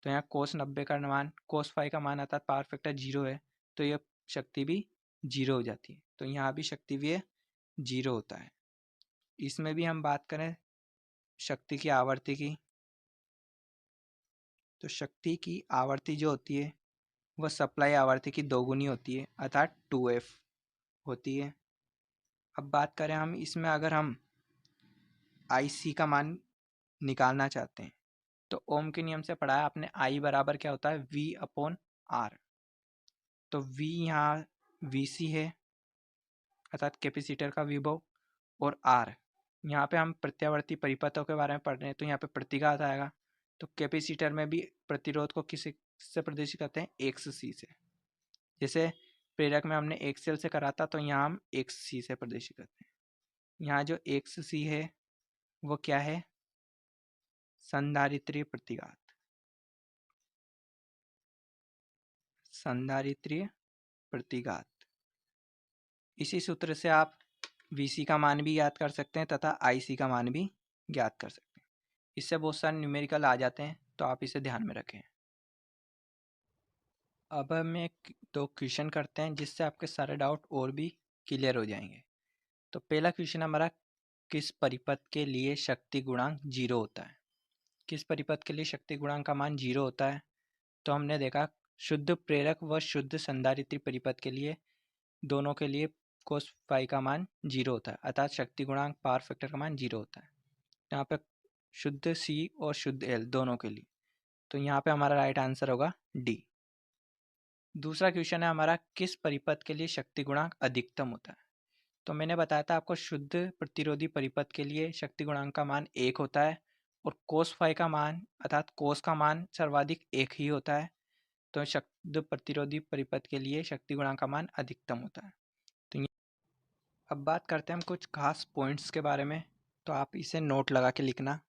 तो यहाँ कोस 90 का मान, कोस फाई का मान अर्थात पावर फैक्टर 0 है, तो यह शक्ति भी 0 हो जाती है। तो यहाँ भी शक्ति व्यय 0 होता है। इसमें भी हम बात करें शक्ति की आवर्ती की, तो शक्ति की आवर्ती जो होती है वह सप्लाई आवर्ती की दोगुनी होती है, अर्थात 2f होती है। अब बात करें हम इसमें, अगर हम IC का मान निकालना चाहते हैं, तो ओम के नियम से पढ़ा है आपने, I बराबर क्या होता है, V अपॉन R। तो V यहाँ VC है, अर्थात कैपेसिटर का विभव, और R यहाँ पे हम प्रत्यावर्ती परिपथों के बारे में पढ़ रहे हैं, तो यहाँ पे प्रतिघात आएगा। तो कैपेसिटर में भी प्रतिरोध को किस से प्रदर्शित करते हैं, XC से। जैसे प्रेरक में हमने XL से करा था, तो यहाँ हम XC से प्रदर्शित करते हैं। यहाँ जो XC है वो क्या है, संधारित्रीय प्रतिघात, संधारित्रीय प्रतिघात। इसी सूत्र से आप VC का मान भी ज्ञात कर सकते हैं तथा IC का मान भी ज्ञात कर सकते हैं। इससे बहुत सारे न्यूमेरिकल आ जाते हैं, तो आप इसे ध्यान में रखें। अब हम एक दो क्वेश्चन करते हैं, जिससे आपके सारे डाउट और भी क्लियर हो जाएंगे। तो पहला क्वेश्चन हमारा, किस परिपथ के लिए शक्ति गुणांक 0 होता है। किस परिपथ के लिए शक्ति गुणांक का मान 0 होता है, तो हमने देखा शुद्ध प्रेरक व शुद्ध संधारित्री परिपथ के लिए, दोनों के लिए कोस फाई का मान 0 होता है, अर्थात शक्ति गुणांक पावर फैक्टर का मान 0 होता है। यहाँ पे शुद्ध C और शुद्ध L दोनों के लिए, तो यहाँ पे हमारा राइट आंसर होगा डी। दूसरा क्वेश्चन है हमारा, किस परिपथ के लिए शक्ति गुणांक अधिकतम होता है। तो मैंने बताया था आपको, शुद्ध प्रतिरोधी परिपथ के लिए शक्ति गुणांक का मान 1 होता है, और कोस फाई का मान अर्थात कोस का मान सर्वाधिक 1 ही होता है। तो शुद्ध प्रतिरोधी परिपथ के लिए शक्ति गुणांक का मान अधिकतम होता है। तो अब बात करते हैं हम कुछ खास पॉइंट्स के बारे में, तो आप इसे नोट लगा के लिखना।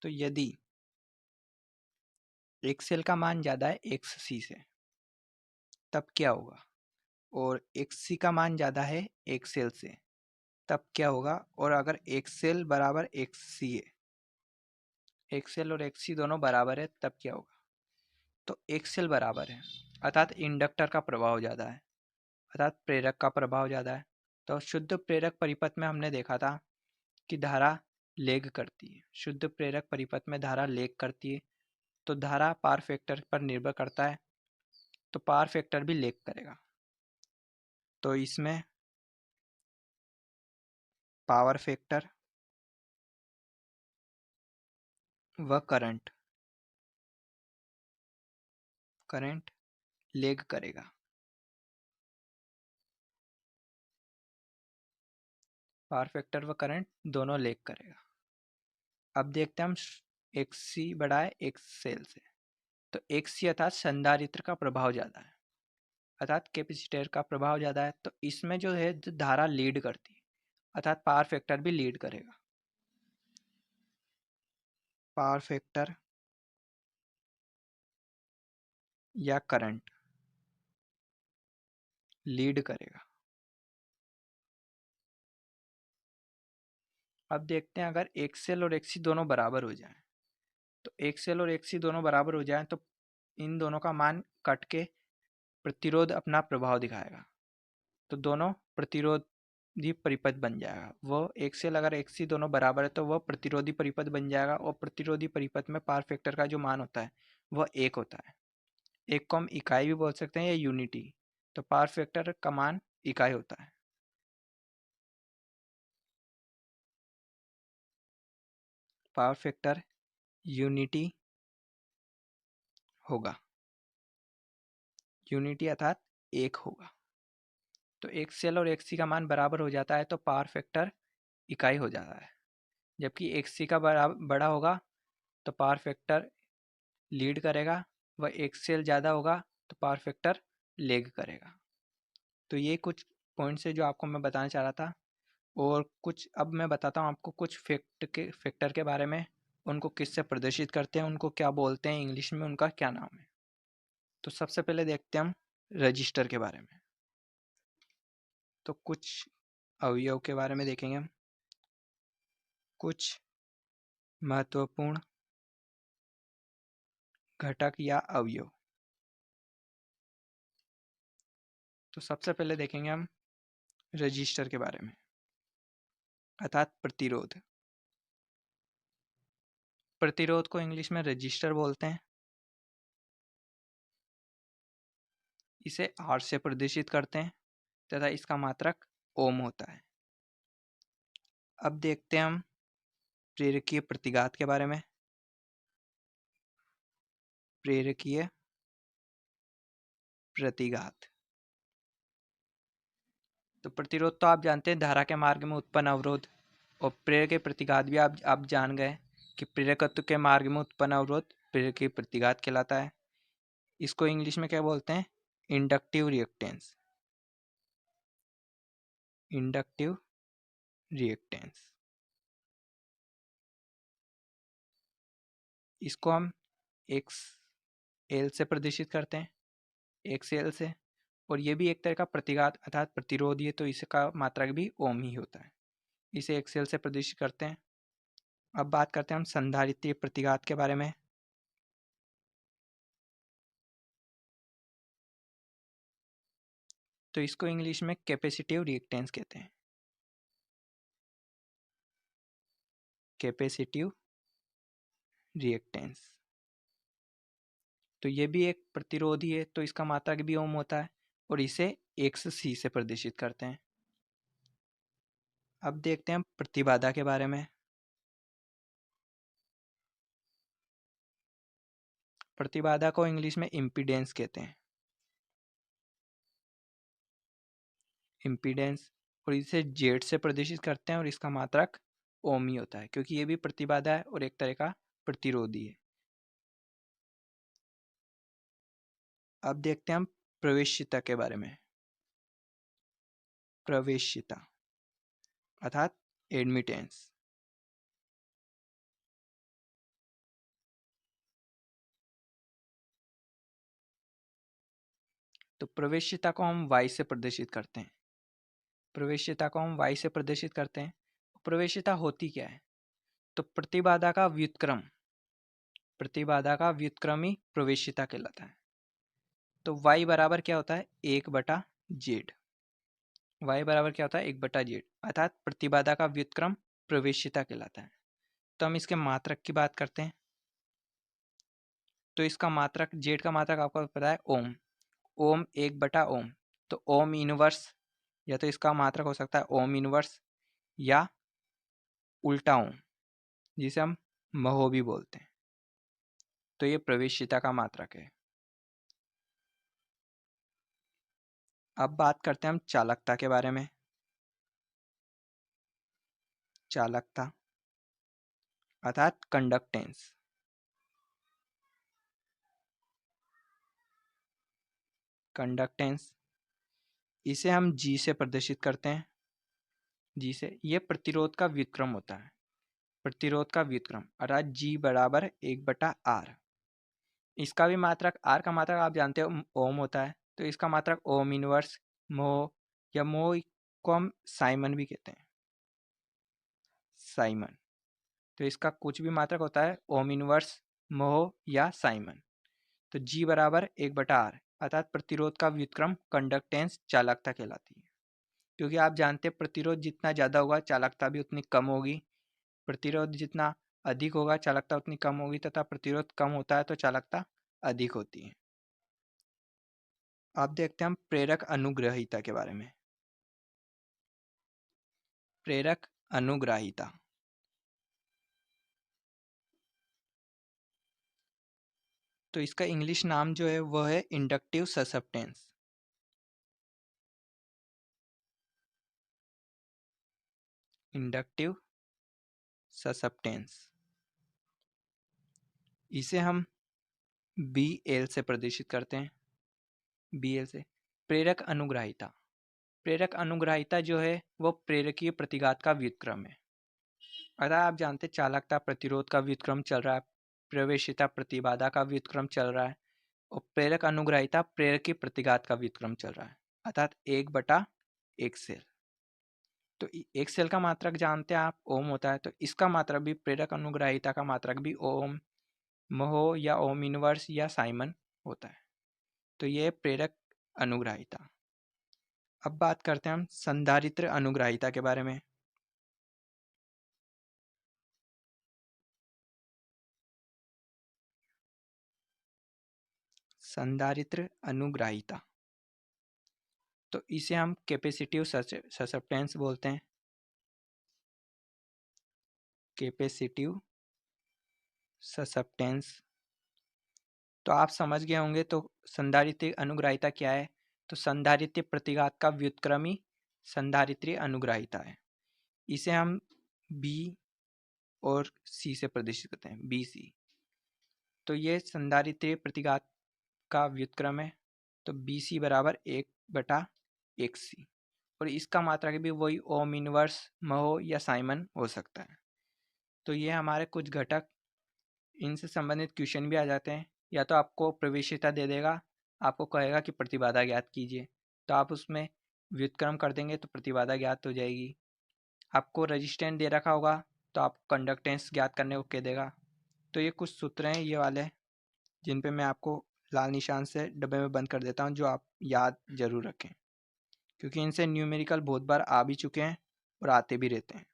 तो यदि एक्सएल का मान ज़्यादा है XC से, तब क्या होगा, और XC का मान ज़्यादा है XL से, तब क्या होगा, और अगर XL बराबर XC है, XL और XC दोनों बराबर है, तब क्या होगा। तो XL बराबर है, अर्थात इंडक्टर का प्रभाव ज़्यादा है, अर्थात प्रेरक का प्रभाव ज़्यादा है। तो शुद्ध प्रेरक परिपथ में हमने देखा था कि धारा लेग करती है, शुद्ध प्रेरक परिपथ में धारा लेग करती है, तो धारा पावर फैक्टर पर निर्भर करता है, तो पावर फैक्टर भी लेग करेगा। तो इसमें पावर फैक्टर व करंट लेग करेगा। पावर फैक्टर व करंट दोनों लेग करेगा। अब देखते हैं हम XC बड़ा है XL से, तो XC अर्थात संधारित्र का प्रभाव ज़्यादा है, अर्थात कैपेसिटर का प्रभाव ज़्यादा है, तो इसमें जो है जो धारा लीड करती है, अर्थात पावर फैक्टर भी लीड करेगा। पावर फैक्टर या करंट लीड करेगा। अब देखते हैं अगर XL और XC दोनों बराबर हो जाएं, तो XL और XC दोनों बराबर हो जाएं तो इन दोनों का मान कट के प्रतिरोध अपना प्रभाव दिखाएगा, तो दोनों प्रतिरोधी परिपथ बन जाएगा। वो XL अगर XC दोनों बराबर है तो वह प्रतिरोधी परिपथ बन जाएगा, और प्रतिरोधी परिपथ में पावर फैक्टर का जो मान होता है वह 1 होता है। एक को हम इकाई भी बोल सकते हैं या यूनिटी, तो पावर फैक्टर का मान इकाई होता है। पावर फैक्टर यूनिटी होगा, यूनिटी अर्थात 1 होगा। तो XL और XC का मान बराबर हो जाता है तो पावर फैक्टर इकाई हो जाता है, जबकि XC का बड़ा होगा तो पावर फैक्टर लीड करेगा, व XL ज़्यादा होगा तो पावर फैक्टर लेग करेगा। तो ये कुछ पॉइंट्स है जो आपको मैं बताना चाह रहा था, और कुछ अब मैं बताता हूँ आपको कुछ फैक्टर के बारे में, उनको किससे प्रदर्शित करते हैं, उनको क्या बोलते हैं इंग्लिश में, उनका क्या नाम है। तो सबसे पहले देखते हैं हम रजिस्टर के बारे में। तो कुछ अवयव के बारे में देखेंगे हम, कुछ महत्वपूर्ण घटक या अवयव। तो सबसे पहले देखेंगे हम रजिस्टर के बारे में, अर्थात प्रतिरोध। प्रतिरोध को इंग्लिश में रजिस्टर बोलते हैं। इसे R से प्रदर्शित करते हैं तथा इसका मात्रक ओम होता है। अब देखते हैं हम प्रेरकीय प्रतिघात के बारे में। प्रेरकीय प्रतिघात, तो प्रतिरोध तो आप जानते हैं धारा के मार्ग में उत्पन्न अवरोध, और प्रेरकीय प्रतिघात भी आप जान गए कि प्रेरकत्व के मार्ग में उत्पन्न अवरोध प्रेरकीय प्रतिघात कहलाता है। इसको इंग्लिश में क्या बोलते हैं, इंडक्टिव रिएक्टेंस। इंडक्टिव रिएक्टेंस, इसको हम XL से प्रदर्शित करते हैं, XL से, और ये भी एक तरह का प्रतिघात अर्थात प्रतिरोध ही है, तो इसका मात्रक भी ओम ही होता है। इसे XL से प्रदर्शित करते हैं। अब बात करते हैं हम संधारित्रीय प्रतिघात के बारे में। तो इसको इंग्लिश में कैपेसिटिव रिएक्टेंस कहते हैं। कैपेसिटिव रिएक्टेंस, तो ये भी एक प्रतिरोधी है, तो इसका मात्रक भी ओम होता है, और इसे XC से प्रदर्शित करते हैं। अब देखते हैं प्रतिबाधा के बारे में। प्रतिबाधा को इंग्लिश में इम्पीडेंस कहते हैं, इम्पीडेंस, और इसे जेड से प्रदर्शित करते हैं, और इसका मात्रक ओम ही होता है, क्योंकि ये भी प्रतिबाधा है और एक तरह का प्रतिरोधी है। अब देखते हैं हम प्रवेश्यता के बारे में। प्रवेश्यता अर्थात एडमिटेंस। तो प्रवेश्यता को हम Y से प्रदर्शित करते हैं। प्रवेश्यता को हम Y से प्रदर्शित करते हैं। प्रवेश्यता होती क्या है, तो प्रतिबाधा का व्युत्क्रम, प्रतिबाधा का व्युत्क्रम ही प्रवेश्यता कहलाता है। तो Y बराबर क्या होता है, 1/Z। Y बराबर क्या होता है, 1/Z, अर्थात प्रतिबाधा का व्युत्क्रम प्रवेश्यता कहलाता है। तो हम इसके मात्रक की बात करते हैं। तो इसका मात्रक, Z का मात्रक आपको पता है ओम, ओम 1/ओम, तो ओम इनवर्स, या तो इसका मात्रक हो सकता है ओम इनवर्स या उल्टा ओम, जिसे हम महो भी बोलते हैं। तो ये प्रवेश्यता का मात्रक है। अब बात करते हैं हम चालकता के बारे में। चालकता अर्थात कंडक्टेंस। कंडक्टेंस इसे हम जी से प्रदर्शित करते हैं। जी से ये प्रतिरोध का व्युत्क्रम होता है। प्रतिरोध का व्युत्क्रम अर्थात जी बराबर 1/r। इसका भी मात्रक, आर का मात्रक आप जानते हो ओम होता है, तो इसका मात्रक ओम इनवर्स मोह, या मोह को हम साइमन भी कहते हैं, साइमन। तो इसका कुछ भी मात्रक होता है ओम इनवर्स मोह या साइमन। तो जी बराबर 1/r अर्थात प्रतिरोध का व्युत्क्रम कंडक्टेंस चालकता कहलाती है। क्योंकि आप जानते हैं प्रतिरोध जितना ज़्यादा होगा चालकता भी उतनी कम होगी, प्रतिरोध जितना अधिक होगा चालकता उतनी कम होगी, तथा प्रतिरोध कम होता है तो चालकता अधिक होती है। आप देखते हैं हम प्रेरक अनुग्रहिता के बारे में। प्रेरक अनुग्राहिता तो इसका इंग्लिश नाम जो है वह है इंडक्टिव ससेप्टेंस। इंडक्टिव ससेप्टेंस इसे हम बी एल से प्रदर्शित करते हैं। बी एल से प्रेरक अनुग्राहिता। प्रेरक अनुग्राहिता जो है वो प्रेरकीय प्रतिघात का व्युत्क्रम है। अगर आप जानते चालकता प्रतिरोध का व्युत्क्रम चल रहा है, प्रवेशिता प्रतिबाधा का व्युत्क्रम चल रहा है, और प्रेरक अनुग्राहिता प्रेरकीय प्रतिघात का व्युत्क्रम चल रहा है, अर्थात 1/1 सेल। तो एक सेल का मात्रक जानते हैं आप ओम होता है, तो इसका मात्रक भी प्रेरक अनुग्राहिता का मात्रक भी ओम महो या ओम इनवर्स या साइमन होता है। तो ये प्रेरक अनुग्राहिता। अब बात करते हैं हम संधारित्र अनुग्राहिता के बारे में। संधारित्र अनुग्राहिता तो इसे हम कैपेसिटिव ससेप्टेंस बोलते हैं। कैपेसिटिव ससेप्टेंस तो आप समझ गए होंगे। तो संधारित्र अनुग्राहिता क्या है? तो संधारित्र प्रतिघात का व्युत्क्रमी संधारित्री अनुग्राहिता है। इसे हम बी और सी से प्रदर्शित करते हैं, बी सी। तो ये संधारित्री प्रतिघात का व्युत्क्रम है, तो बी सी बराबर 1/1 सी, और इसका मात्रक भी वही ओम इनवर्स महो या साइमन हो सकता है। तो ये हमारे कुछ घटक, इनसे संबंधित क्वेश्चन भी आ जाते हैं। या तो आपको प्रवेशिता दे देगा, आपको कहेगा कि प्रतिबाधा ज्ञात कीजिए, तो आप उसमें व्युत्क्रम कर देंगे तो प्रतिबाधा ज्ञात हो जाएगी। आपको रेजिस्टेंस दे रखा होगा तो आपको कंडक्टेंस ज्ञात करने को कह देगा। तो ये कुछ सूत्र हैं ये वाले, जिन पे मैं आपको लाल निशान से डब्बे में बंद कर देता हूँ, जो आप याद जरूर रखें, क्योंकि इनसे न्यूमेरिकल बहुत बार आ भी चुके हैं और आते भी रहते हैं।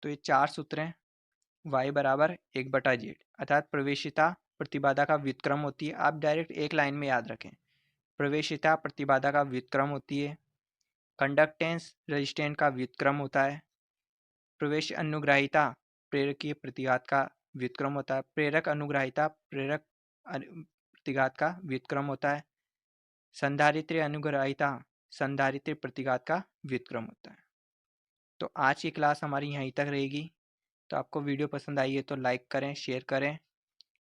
तो ये 4 सूत्र हैं। y बराबर 1/z अर्थात प्रवेशिता प्रतिबाधा का व्युत्क्रम होती है। आप डायरेक्ट एक लाइन में याद रखें, प्रवेशिता प्रतिबाधा का व्युत्क्रम होती है। कंडक्टेंस रेजिस्टेंस का व्युत्क्रम होता है। प्रवेश अनुग्राहिता प्रेरकीय प्रतिघात का व्युत्क्रम होता है। प्रेरक अनुग्राहिता प्रेरक प्रतिघात का व्युत्क्रम होता है। संधारित्र अनुग्राहिता संधारित्र प्रतिघात का व्युत्क्रम होता है। तो आज की क्लास हमारी यहीं तक रहेगी। तो आपको वीडियो पसंद आई है तो लाइक करें, शेयर करें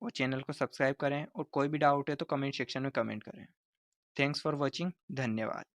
और चैनल को सब्सक्राइब करें, और कोई भी डाउट है तो कमेंट सेक्शन में कमेंट करें। Thanks for watching. धन्यवाद।